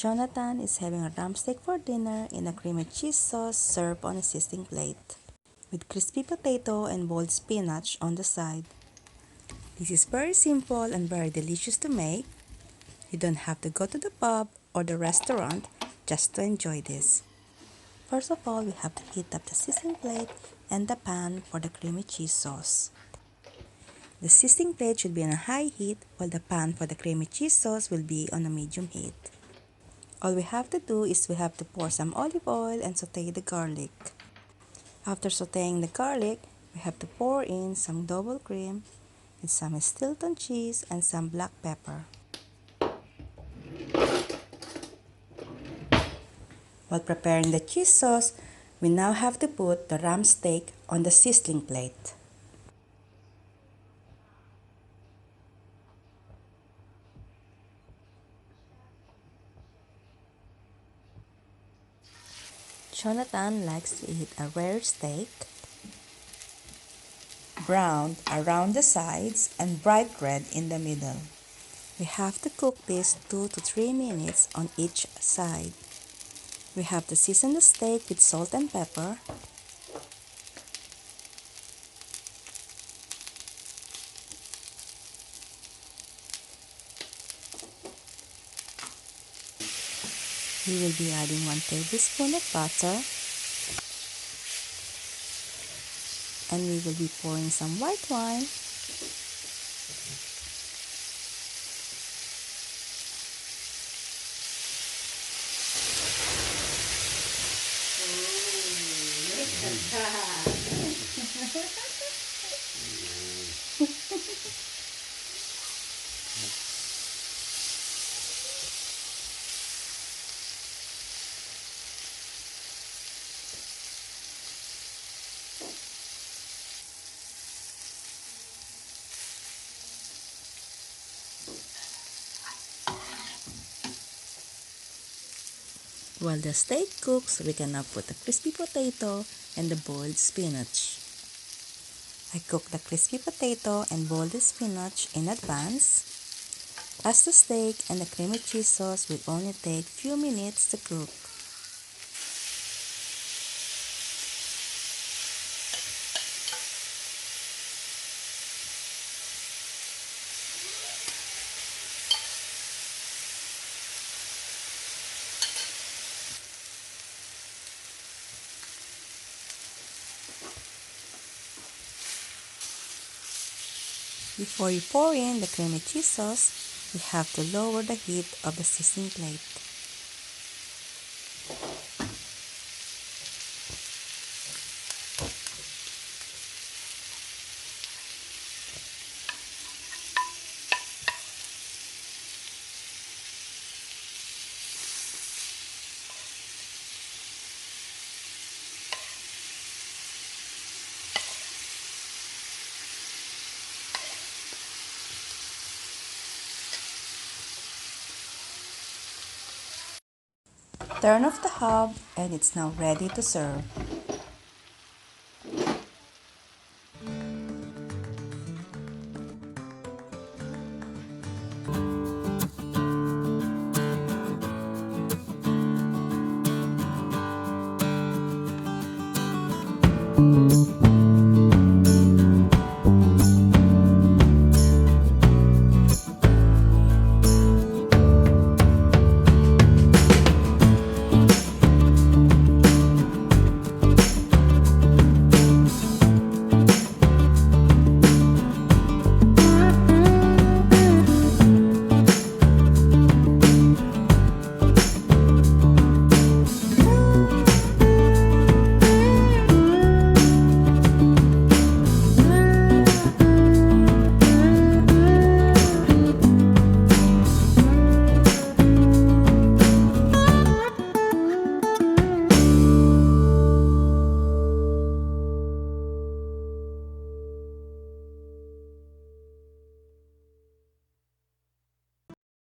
Jonathan is having a rump steak for dinner in a creamy cheese sauce served on a sizzling plate, with crispy potato and boiled spinach on the side. This is very simple and very delicious to make. You don't have to go to the pub or the restaurant just to enjoy this. First of all, we have to heat up the sizzling plate and the pan for the creamy cheese sauce. The sizzling plate should be on a high heat while the pan for the creamy cheese sauce will be on a medium heat. All we have to do is we have to pour some olive oil and saute the garlic. After sauteing the garlic, we have to pour in some double cream with some Stilton cheese and some black pepper. While preparing the cheese sauce, we now have to put the rump steak on the sizzling plate. Jonathan likes to eat a rare steak, browned around the sides and bright red in the middle. We have to cook this 2 to 3 minutes on each side. We have to season the steak with salt and pepper. We will be adding 1 tablespoon of butter, and we will be pouring some white wine, While the steak cooks, we can now put the crispy potato and the boiled spinach. I cook the crispy potato and boiled spinach in advance, as the steak and the creamy cheese sauce will only take few minutes to cook. Before you pour in the creamy cheese sauce, you have to lower the heat of the sizzling plate. Turn off the hob and it's now ready to serve.